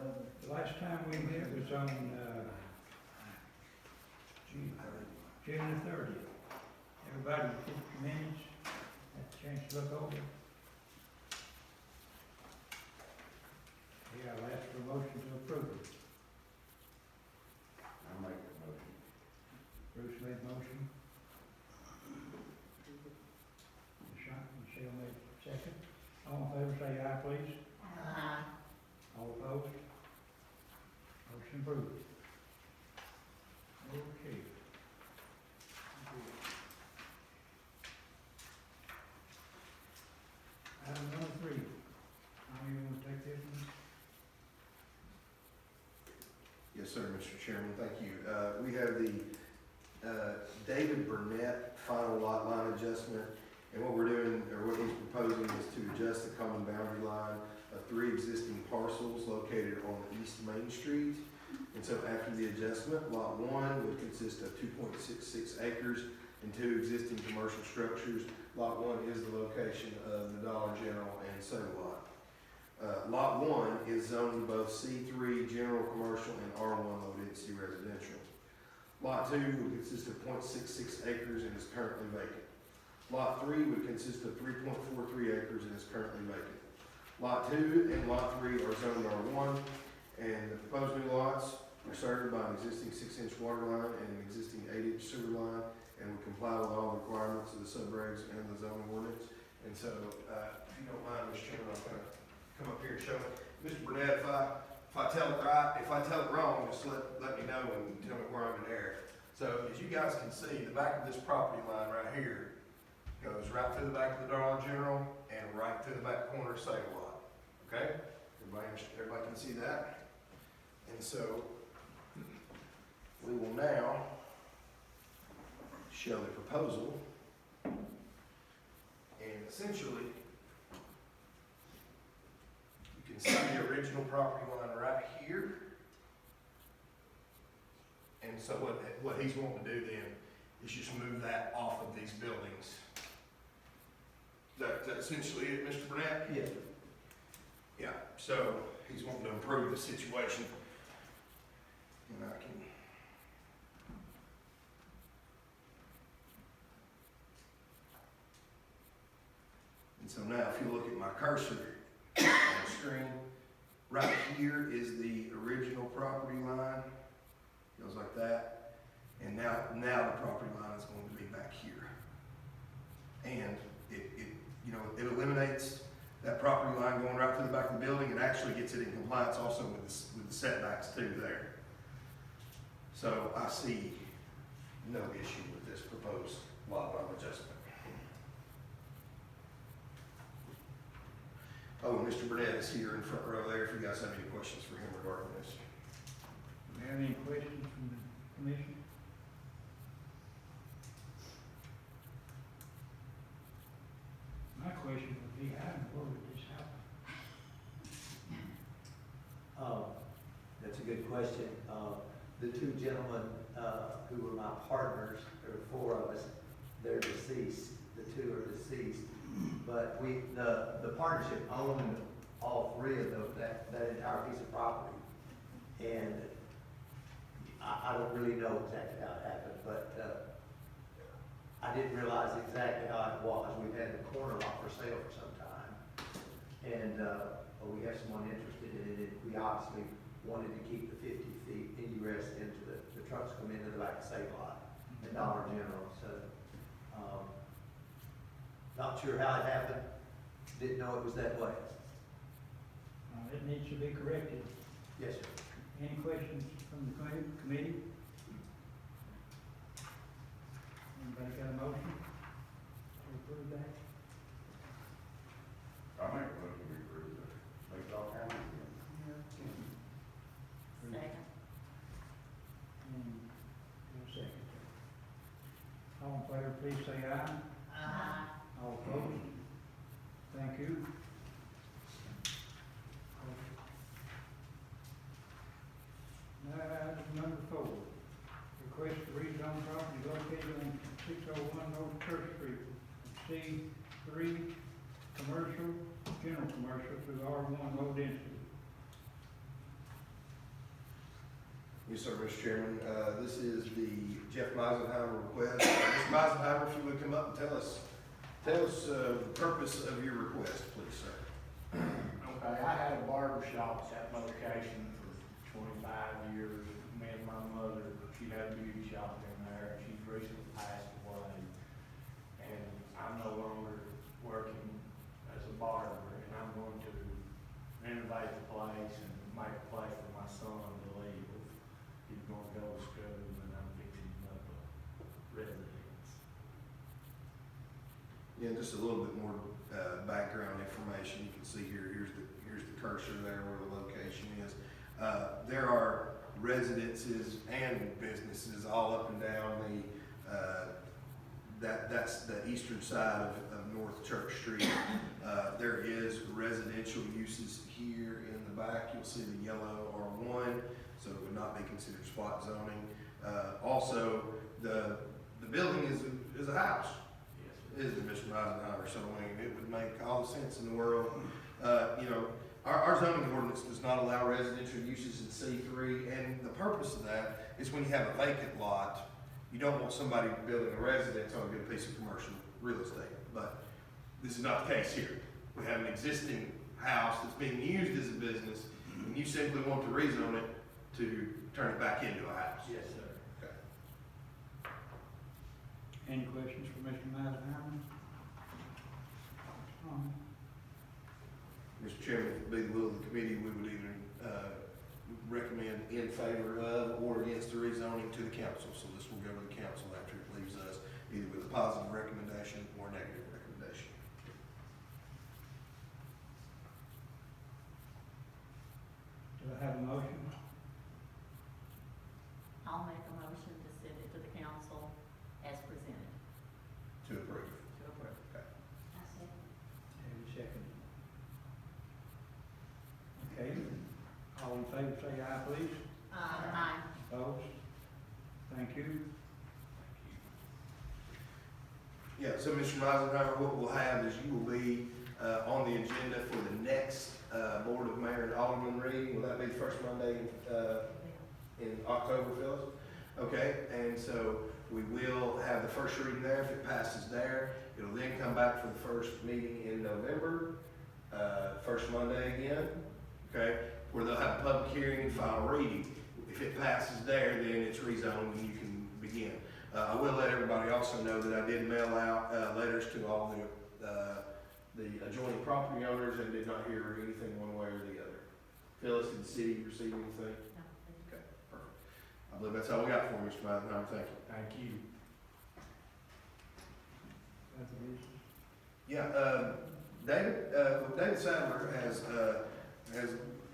The last time we met was on, June the 30th. Everybody, 50 minutes, had a chance to look over. Yeah, I'll ask for a motion to approve it. I'll make the motion. Bruce made the motion. Michelle made second. All in favor say aye, please. Aye. All opposed? Motion approved. Okay. Item number 3. How you want to take this one? Yes, sir, Mr. Chairman, thank you. We have the David Burnett final lot line adjustment, and what we're doing, or what he's proposing, is to adjust the common boundary line of 3 existing parcels located on East Main Street. And so after the adjustment, lot 1 would consist of 2.66 acres and 2 existing commercial structures. Lot 1 is the location of the Dollar General and Soda Lot. Lot 1 is zoned both C3 general commercial and R1 low density residential. Lot 2 would consist of 0.66 acres and is currently vacant. Lot 3 would consist of 3.43 acres and is currently vacant. Lot 2 and Lot 3 are zoned R1, and the proposed new lots are served by an existing 6-inch water line and an existing 8-inch sewer line, and would comply with all the requirements of the subregs and the zoning ordinance. And so, if you don't mind, Mr. Chairman, I'm gonna come up here and show it. Mr. Burnett, if I tell it right, if I tell it wrong, just let me know and tell me where I'm in error. So, as you guys can see, the back of this property line right here goes right to the back of the Dollar General and right to the back corner of Soda Lot. Okay? Everybody can see that? And so, we will now show the proposal. And essentially, you can see the original property line right here. And so what he's wanting to do then is just move that off of these buildings. That essentially it, Mr. Burnett? Yes. Yeah, so he's wanting to improve the situation. And I can. And so now if you look at my cursor on the screen, right here is the original property line. Goes like that. And now the property line is going to be back here. And it eliminates that property line going right to the back of the building. It actually gets it in compliance also with the setbacks too there. So I see no issue with this proposed lot line adjustment. Oh, and Mr. Burnett is here in the front row there if you guys have any questions for him regarding this. Do you have any questions from the commission? My question would be, how in the world did this happen? That's a good question. The 2 gentlemen who were my partners, there were 4 of us, they're deceased. The 2 are deceased. But the partnership owned all 3 of them, that entire piece of property. And I don't really know exactly how it happened, but I didn't realize exactly how it was. We've had the corner lot for sale for some time. And we have someone interested in it. We obviously wanted to keep the 50 feet ingress into the trucks come into the back of Save Lot, the Dollar General. So, not sure how it happened. Didn't know it was that way. It needs to be corrected. Yes, sir. Any questions from the committee? Anybody got a motion to approve that? I'll make a motion to approve it. Make all kinds of sense. Second. And a second. All in favor, please say aye. Aye. All opposed? Thank you. Now, item number 4. Request to rezone property located on 601 North Church Street from C3 commercial, general commercial to R1 low density. Yes, sir, Mr. Chairman. This is the Jeff Meisenheimer request. Mr. Meisenheimer, if you would come up and tell us the purpose of your request, please, sir. Okay, I had a barber shop at that location for 25 years. Me and my mother, she had a beauty shop in there, and she's recently passed away. And I'm no longer working as a barber, and I'm going to renovate the place and make a place for my son to live. He's going to go to school, and I'm fixing up a residence. Yeah, just a little bit more background information. You can see here, here's the cursor there where the location is. There are residences and businesses all up and down that's the eastern side of North Church Street. There is residential uses here in the back. You'll see the yellow R1, so it would not be considered spot zoning. Also, the building is a house. Yes, Is Mr. Eisenhower, so I mean, it would make all the sense in the world. You know, our zoning ordinance does not allow residential uses in C3, and the purpose of that is when you have a vacant lot, you don't want somebody building a residence on a good piece of commercial real estate. But this is not the case here. We have an existing house that's being used as a business, and you simply want to rezone it to turn it back into a house. yes, sir. Okay. Any questions for Mr. Eisenhower? Mr. Chairman, if it be the will of the committee, we would either recommend in favor of or against the rezoning to the council. So this will go to the council after it leaves us, either with a positive recommendation or a negative recommendation. Do I have a motion? I'll make a motion to send it to the council as presented. To approve. To approve. Okay. Any second? Okay, all in favor say aye, please. Aye. Opposed? Thank you. Yeah, so Mr. Eisenhower, what we'll have is you will be on the agenda for the next Board of Mayor and Alderman reading. Will that be the first Monday in October, Phyllis? Okay, and so we will have the first reading there. If it passes there, it'll then come back for the first meeting in November, first Monday again, okay, where they'll have a public hearing and final reading. If it passes there, then it's rezoned and you can begin. I will let everybody also know that I did mail out letters to all the adjoining property owners and did not hear anything one way or the other. Phyllis, did the city receive anything? Okay, perfect. I believe that's all we got for you, Mr. Eisenhower. Thank you. Thank you. Yeah, David Sadler has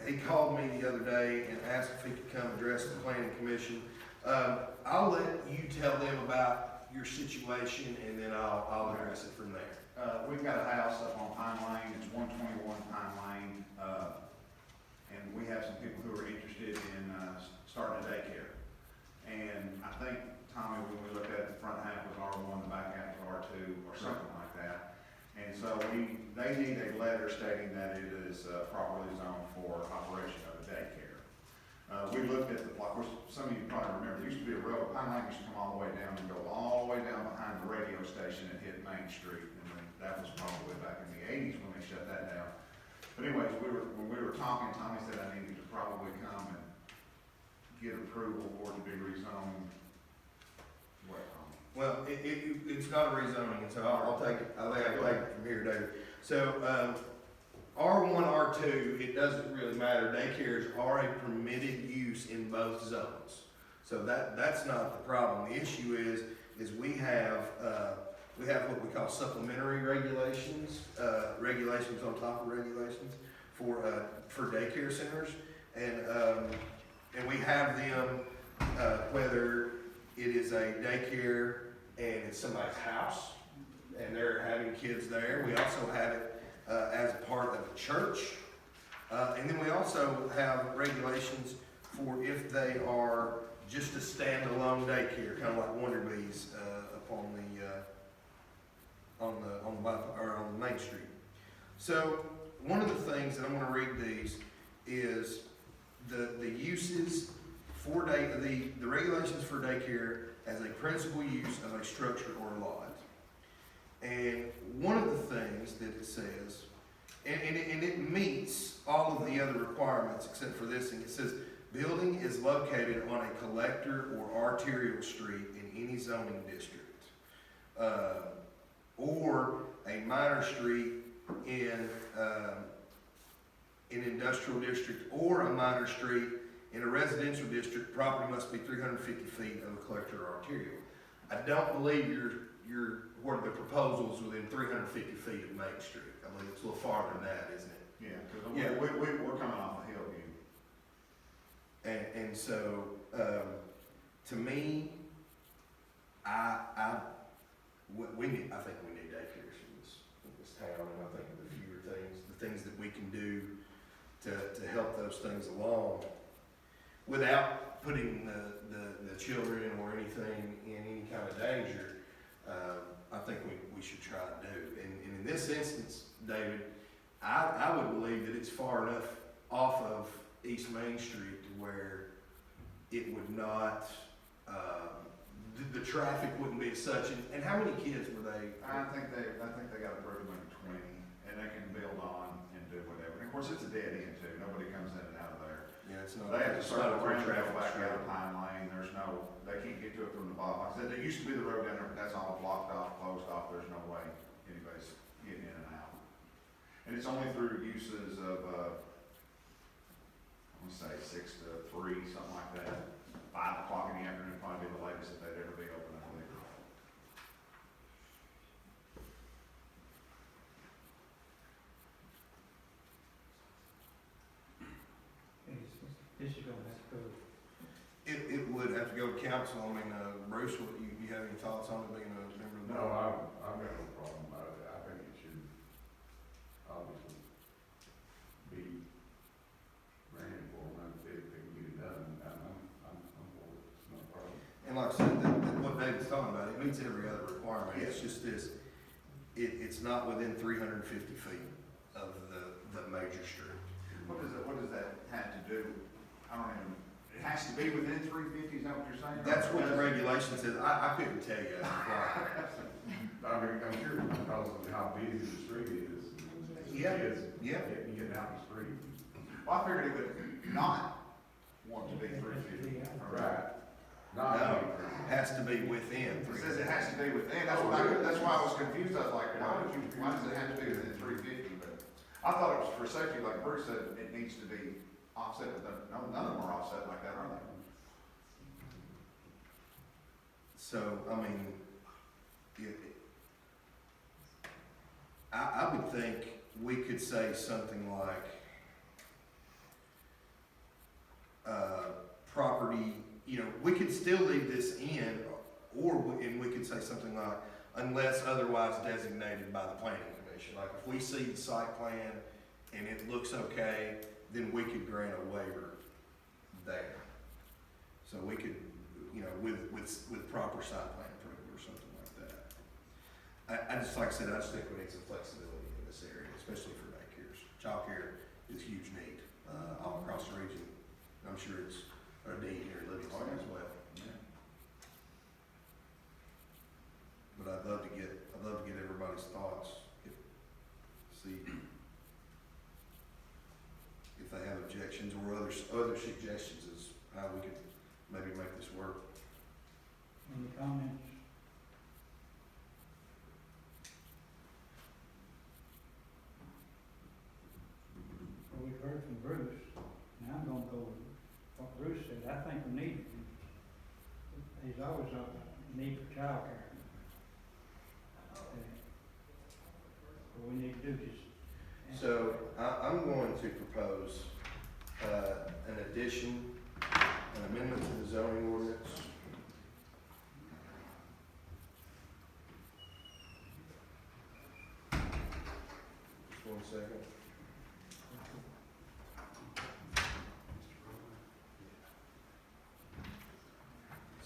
he called me the other day and asked if he could come address the planning commission. I'll let you tell them about your situation and then I'll address it from there. We've got a house up on Pine Lane, it's 121 Pine Lane, and we have some people who are interested in starting a daycare. And I think, Tommy, when we looked at it, the front half was R1, the back half was R2, or something like that. And so they need a letter stating that it is properly zoned for operation of a daycare. We looked at of course, some of you probably remember, there used to be a road, Pine Lane used to come all the way down and go all the way down behind the radio station and hit Main Street. And then that was probably back in the 80s when they shut that down. But anyways, when we were talking, Tommy said I needed to probably come and get approval for it to be rezoned. What, Tommy? Well, it's not a rezoning, and so I'll take it, I'll take it from here, David. So, R1, R2, it doesn't really matter. Daycares are a permitted use in both zones. So that's not the problem. The issue is we have what we call supplementary regulations, regulations on top of regulations for daycare centers. And we have them, whether it is a daycare and it's somebody's house and they're having kids there. We also have it as a part of a church. And then we also have regulations for if they are just a standalone daycare, kind of like Wonder Bees up on the Main Street. So one of the things that I'm going to read these is the uses the regulations for daycare as a principal use of a structure or lot. And one of the things that it says, and it meets all of the other requirements except for this, and it says, building is located on a collector or arterial street in any zoning district, or a minor street in an industrial district, or a minor street in a residential district. Property must be 350 feet of a collector or arterial. I don't believe where the proposal is within 350 feet of Main Street. I believe it's a little farther than that, isn't it? Yeah, because Yeah. we're coming off of Hillview. And so, to me, I think we need daycares in this town, and I think the fewer things, the things that we can do to help those things along without putting the children or anything in any kind of danger, I think we should try to do. And in this instance, David, I would believe that it's far enough off of East Main Street to where it would not, the traffic wouldn't be as such. And how many kids were they? I think they got approved like 20, and they can build on and do whatever. And of course, it's a dead end too. Nobody comes in and out of there. Yeah, it's not. They have to it's circle not a around, go traffic back street. out of Pine Lane. They can't get to it from the bottom. Like I said, there used to be the road down there, but that's all blocked off, closed off. There's no way anybody's getting in and out. And it's only through uses of, I'm gonna say 6 to 3, something like that. 5 o'clock in the afternoon, probably be the latest that they'd ever be open, I believe. This is gonna have to go. It would have to go to council. I mean, Bruce, what, you have any thoughts on it being a member of the No, board? I've got no problem about it. I think it should obviously be ran for, and if they can get it done, I'm for it, it's no problem. And like I said, what David's talking about, it meets every other requirement. It's just this, it's not within 350 feet of the major street. What does that have to do? I don't even, it has to be within 350, is that what you're saying? That's what the regulation says. I couldn't tell you. I mean, I'm sure because of how busy the street is. Yeah, Kids yeah. getting out the street. Well, I figured it would not want to be 350. Right. No, it has to be within It says it has to be within, that's why I was confused. I was like, why does it have to be within 350? But I thought it was for safety, like Bruce said, it needs to be offset, but none of them are offset like that, are they? So, I mean, I would think we could say something like, property, we could still leave this in, and we could say something like, unless otherwise designated by the planning commission. Like, if we see the site plan and it looks okay, then we could grant a waiver there. So we could, with proper site plan approval or something like that. I just, like I said, I just think we need some flexibility in this area, especially for daycares. Childcare is a huge need, all across the region. I'm sure it's a need here in Livingston as well. But I'd love to get everybody's thoughts, see if they have objections or other suggestions as how we could maybe make this work. Any comments? Well, we've heard from Bruce, now I'm gonna go with what Bruce said. I think we need it. There's always a need for childcare. What we need to do is. So I'm going to propose an addition, an amendment to the zoning ordinance. Just 1 second.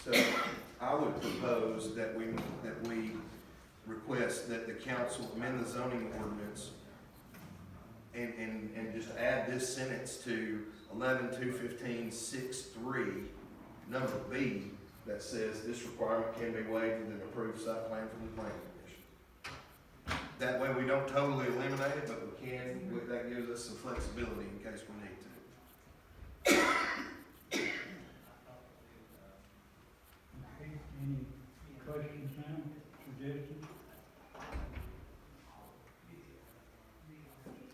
So I would propose that we request that the council amend the zoning ordinance and just add this sentence to 11-215-6-3 number B that says this requirement can be waived with an approved site plan from the planning commission. That way we don't totally eliminate it, but we can, that gives us some flexibility in case we need to. Okay, any questions now, suggestions?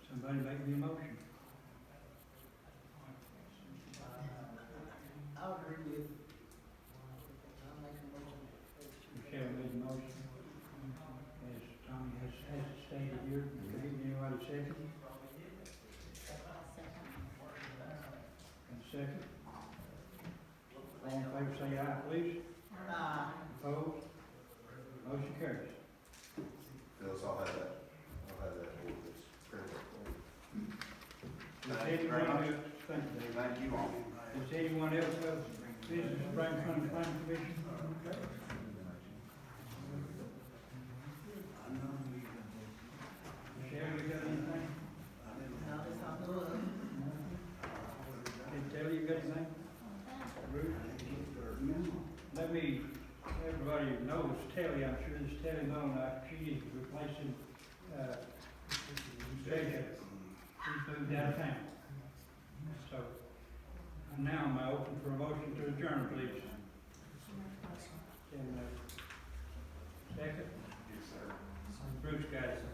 Somebody make me a motion. I'll agree with, I'll make a motion. Michelle made the motion. As Tommy has stated here, okay, anybody second? And second? All in favor say aye, please. Opposed? Motion carries. Phyllis, I'll have that ordinance printed for you. Thank you very much. Thank you, Dave. Thank you all. Does anyone else have business to bring from the planning commission? Okay. Michelle, you got anything? Now, this I'll do it. Did Taylor, you got anything? Ruth? Let me, everybody knows Telly, I'm sure this Telly Moon, she is replacing, Jacob. He's moved out of town. So, now I'm open for a motion to adjourn, please. Can, second? Yes, sir. Bruce got it.